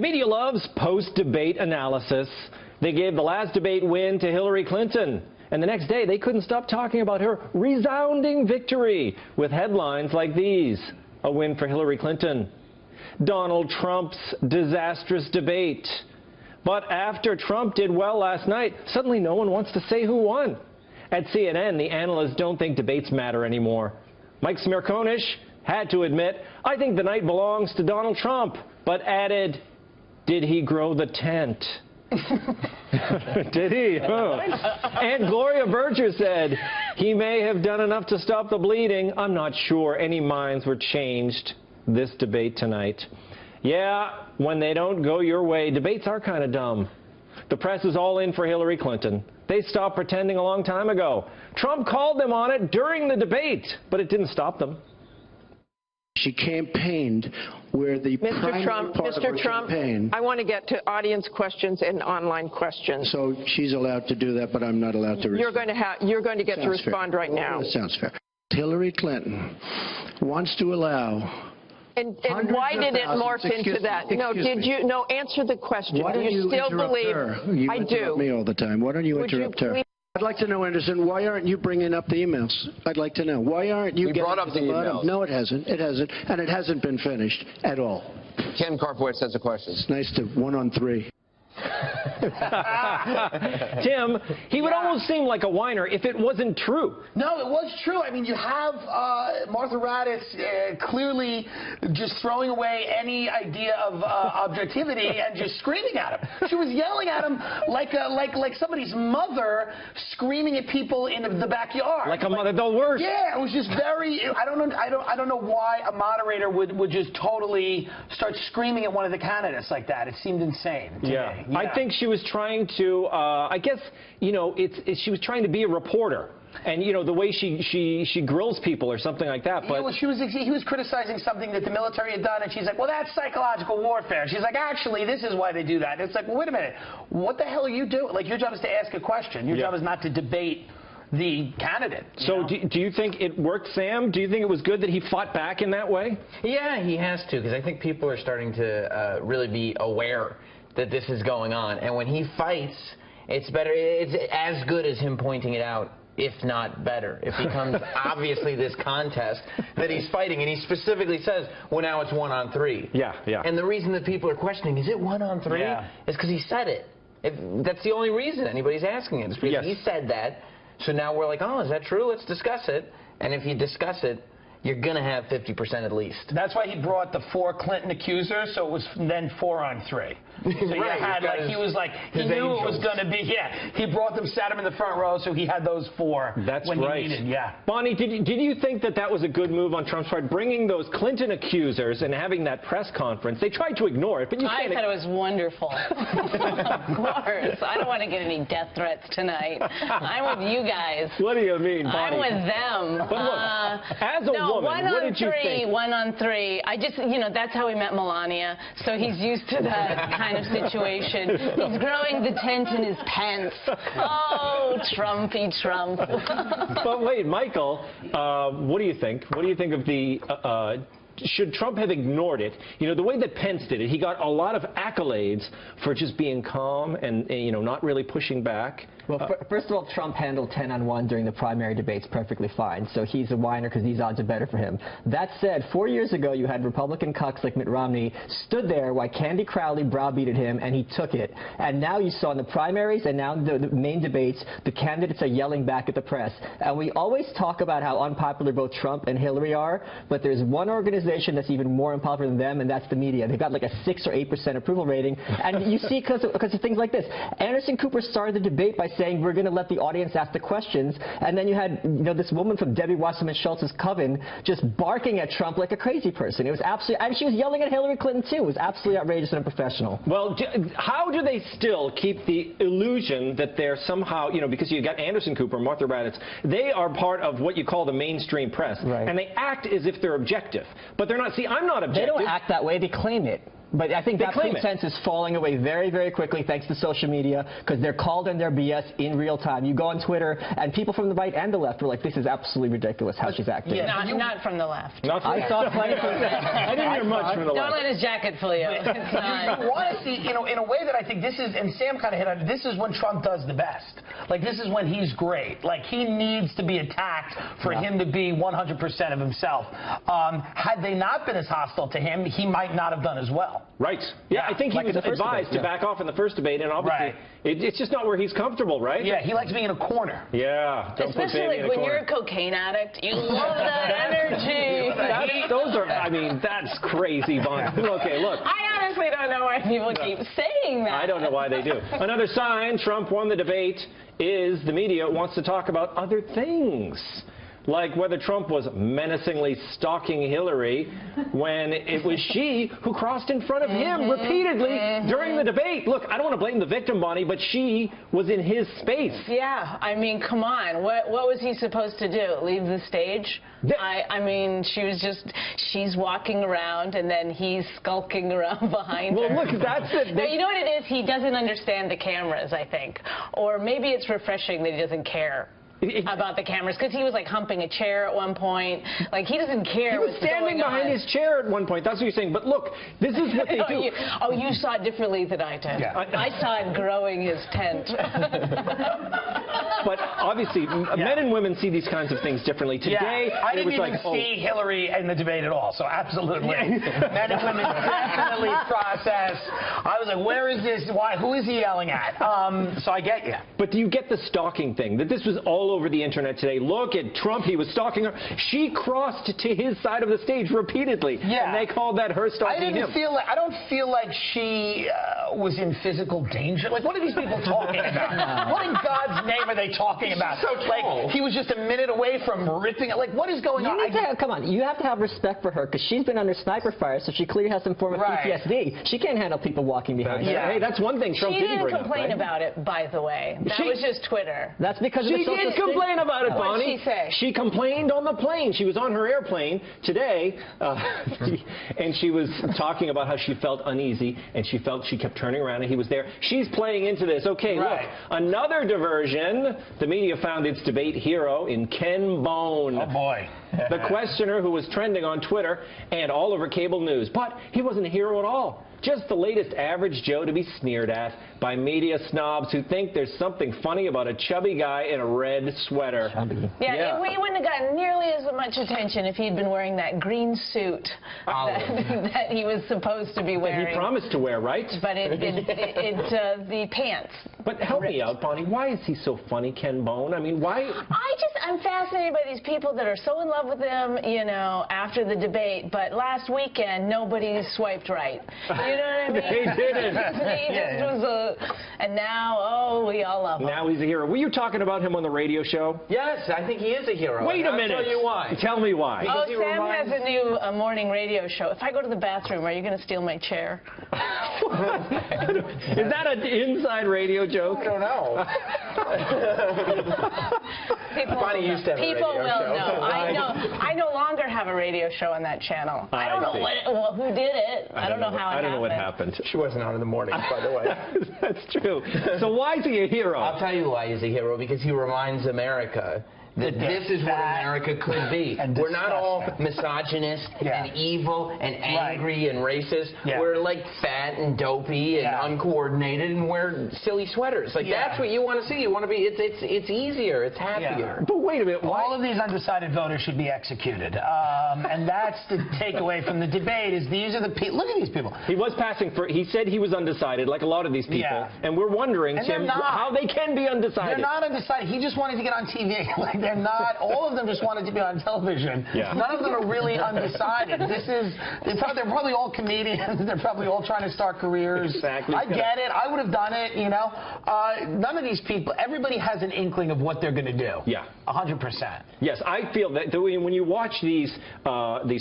media loves post-debate analysis. They gave the last debate win to Hillary Clinton. And the next day, they couldn't stop talking about her resounding victory with headlines like these. A win for Hillary Clinton. Donald Trump's disastrous debate. But after Trump did well last night, suddenly no one wants to say who won. At CNN, the analysts don't think debates matter anymore. Mike Smirkonish had to admit, I think the night belongs to Donald Trump, but added, did he grow the tent? Did he? Huh. And Gloria Berger said, he may have done enough to stop the bleeding. I'm not sure any minds were changed this debate tonight. Yeah, when they don't go your way, debates are kind of dumb. The press is all in for Hillary Clinton. They stopped pretending a long time ago. Trump called them on it during the debate, but it didn't stop them. She campaigned where the primary part of her campaign. I want to get to audience questions and online questions. So she's allowed to do that, but I'm not allowed to respond. You're going to get to respond right now. That sounds fair. Hillary Clinton wants to allow. And why did it morph into that? No, answer the question. Why don't you still believe her? You I interrupt do. me all the time. Why don't you interrupt her? I'd like to know, Anderson, why aren't you bringing up the emails? I'd like to know. Why aren't you brought up the emails. No, it hasn't. It hasn't. And it hasn't been finished at all. Ken Carpowitz has a question. It's nice to 1-on-3. Tim, he would almost seem like a whiner if it wasn't true. No, it was true. I mean, you have Martha Raddatz clearly just throwing away any idea of objectivity and just screaming at him. She was yelling at him like somebody's mother screaming at people in the backyard. Like a mother, the worst. Yeah, it was just very. I don't know why a moderator would just totally start screaming at one of the candidates like that. It seemed insane to me. Yeah. I think she was trying to, I guess, you know, she was trying to be a reporter. And, you know, the way she grills people or something like that. But yeah, well, he was criticizing something that the military had done, and she's like, well, that's psychological warfare. She's like, actually, this is why they do that. It's like, well, wait a minute. What the hell are you doing? Like, your job is to ask a question. Your job is not to debate the candidate. So do you think it worked, Sam? Do you think it was good that he fought back in that way? Yeah, he has to, because I think people are starting to really be aware that this is going on. And when he fights, it's better. It's as good as him pointing it out, if not better. It becomes obviously this contest that he's fighting, and he specifically says, well, now it's 1-on-3. Yeah, yeah. And the reason that people are questioning, is it 1-on-3? Yeah. Is because he said it. That's the only reason anybody's asking it. It's because he said that. So now we're like, oh, is that true? Let's discuss it. And if you discuss it, you're going to have 50% at least. That's why he brought the 4 Clinton accusers, so it was then 4-on-3. So you had, like, he was like, he knew it was going to be, he brought them, sat him in the front row, so he had those 4 when he needed, Bonnie, did you think that was a good move on Trump's part, bringing those Clinton accusers and having that press conference? They tried to ignore it, but you I thought it was wonderful. Of course. I don't want to get any death threats tonight. I'm with you guys. What do you mean, Bonnie? I'm with them. But look, as a woman, what did you think? 1-on-3. I just, you know, that's how we met Melania, so he's used to that kind of situation. He's growing the tent in his pants. Oh, Trumpy Trump. But wait, Michael, what do you think? What do you think of the... should Trump have ignored it? You know, the way that Pence did it, he got a lot of accolades for just being calm and you know, not really pushing back. Well, first of all, Trump handled 10-on-1 during the primary debates perfectly fine, so he's a whiner because these odds are better for him. That said, 4 years ago, you had Republican cucks like Mitt Romney stood there while Candy Crowley browbeated him, and he took it. And now you saw in the primaries and now in the main debates, the candidates are yelling back at the press. And we always talk about how unpopular both Trump and Hillary are, but there's one organization that's even more unpopular than them, and that's the media. They've got like a 6 or 8% approval rating. And you see, because of things like this. Anderson Cooper started the debate by saying we're going to let the audience ask the questions, and then you had, you know, this woman from Debbie Wasserman Schultz's coven just barking at Trump like a crazy person. It was absolutely, and she was yelling at Hillary Clinton too. It was absolutely outrageous and unprofessional. Well, how do they still keep the illusion that they're somehow, you know, because you got Anderson Cooper, Martha Raddatz, they are part of what you call the mainstream press, and they act as if they're objective, but they're not. See, I'm not objective. They don't act that way. They claim it. But I think that pretense is falling away very, very quickly thanks to social media, because they're called in their BS in real time. You go on Twitter, and people from the right and the left were like, this is absolutely ridiculous how she's acting. Yeah, not from the left. I saw plenty from the left. I didn't hear much from the left. Don't let his jacket fool you. It's not. You want to see, in a way that I think this is, and Sam kind of hit on it, this is when Trump does the best. Like, this is when he's great. Like, he needs to be attacked for him to be 100% of himself. Had they not been as hostile to him, he might not have done as well. Right. Yeah, I think he was advised to back off in the first debate, and obviously it's just not where he's comfortable, right? Yeah, he likes being in a corner. Yeah. Especially like when you're a cocaine addict, you love that energy. I mean, that's crazy, Vaughn. Okay, look. I honestly don't know why people keep saying that. I don't know why they do. Another sign Trump won the debate is the media wants to talk about other things. Like whether Trump was menacingly stalking Hillary when it was she who crossed in front of him repeatedly during the debate. Look, I don't want to blame the victim, Bonnie, but she was in his space. Yeah, I mean, come on. What was he supposed to do? Leave the stage? I mean, she's walking around and then he's skulking around behind her. Well, look, that's it. Well, you know what it is? He doesn't understand the cameras, I think. Or maybe it's refreshing that he doesn't care about the cameras, because he was like humping a chair at one point. Like, he doesn't care what's going on. He was standing behind his chair at one point. That's what you're saying. But look, this is what they do. You saw it differently than I did. Yeah. I saw it growing his tent. But obviously, men and women see these kinds of things differently. Today, I didn't even see Hillary in the debate at all, so absolutely. Men and women definitely process. I was like, where is this? Why? Who is he yelling at? So I get you. But do you get the stalking thing? That this was all over the internet today. Look at Trump. He was stalking her. She crossed to his side of the stage repeatedly. Yeah. And they called that her stalking him. I don't feel like she was in physical danger. Like, what are these people talking about? What in God's name are they talking about? So like, he was just a minute away from ripping it. Like, what is going on? Come on, you have to have respect for her, because she's been under sniper fire, so she clearly has some form of PTSD. She can't handle people walking behind her. Hey, that's one thing Trump didn't bring up. She didn't complain about it, by the way. That was just Twitter. That's because she did complain about it, Bonnie. What did she say? She complained on the plane. She was on her airplane today, and she was talking about how she felt uneasy, and she kept turning around, and he was there. She's playing into this. Okay, look, another diversion. The media found its debate hero in Ken Bone. Oh, boy. The questioner who was trending on Twitter and all over cable news. But he wasn't a hero at all. Just the latest average Joe to be sneered at by media snobs who think there's something funny about a chubby guy in a red sweater. Yeah, we wouldn't have gotten nearly as much attention if he'd been wearing that green suit that he was supposed to be wearing. That he promised to wear, right? But the pants. But help me out, Bonnie. Why is he so funny, Ken Bone? I mean, why? I'm fascinated by these people that are so in love with him, you know, after the debate. But last weekend, nobody swiped right. You know what I mean? They didn't. He just was and now, we all love him. Now he's a hero. Were you talking about him on the radio show? Yes, I think he is a hero. Wait a minute. I'll tell you why. Tell me why. Sam has a new morning radio show. If I go to the bathroom, are you going to steal my chair? Is that an inside radio joke? I don't know. Bonnie used to have a radio show. I no longer have a radio show on that channel. I don't know who did it. I don't know how it happened. I don't know what happened. She wasn't on in the morning, by the way. That's true. So why is he a hero? I'll tell you why he's a hero, because he reminds America that this is what America could be. We're not all misogynist and evil and angry and racist. We're like fat and dopey and uncoordinated and wear silly sweaters. Like that's what you want to see. You want to be. It's easier. It's happier. But wait a minute. All of these undecided voters should be executed. And that's the takeaway from the debate. Is these are the people. Look at these people. He was passing for. He said he was undecided, like a lot of these people. And we're wondering, Tim, how they can be undecided. They're not undecided. He just wanted to get on TV. Like they're not. All of them just wanted to be on television. None of them are really undecided. They're probably all comedians. They're probably all trying to start careers. Exactly. I get it. I would have done it. You know, none of these people. Everybody has an inkling of what they're going to do. 100%. Yes, I feel that when you watch these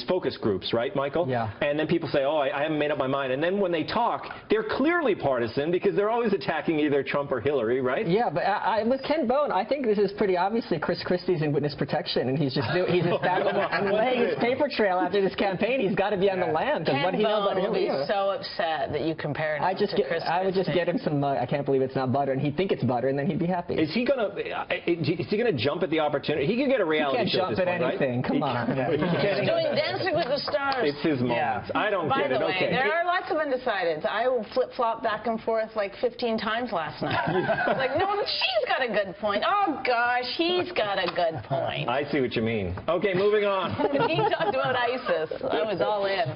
focus groups, right, Michael? And then people say, "Oh, I haven't made up my mind," and then when they talk, they're clearly partisan because they're always attacking either Trump or Hillary, right? Yeah, but with Ken Bone, I think this is pretty obviously Chris Christie's in witness protection, and he's laying his paper trail after this campaign. He's got to be on the lam. What do you know about him? He's so upset that you compared him to Chris I would just get him some. I can't believe it's not butter, and he'd think it's butter, and then he'd be happy. Is he gonna jump at the opportunity? He could get a reality show at this point, right? He can't jump at anything. Come on. He's doing Dancing with the Stars. It's his moment. Yeah. I don't get it. By the way, Okay. there are lots of undecideds. I flip-flopped back and forth like 15 times last night. I was like, no, she's got a good point. Oh, gosh, he's got a good point. I see what you mean. Okay, moving on. When he talked about ISIS, I was all in.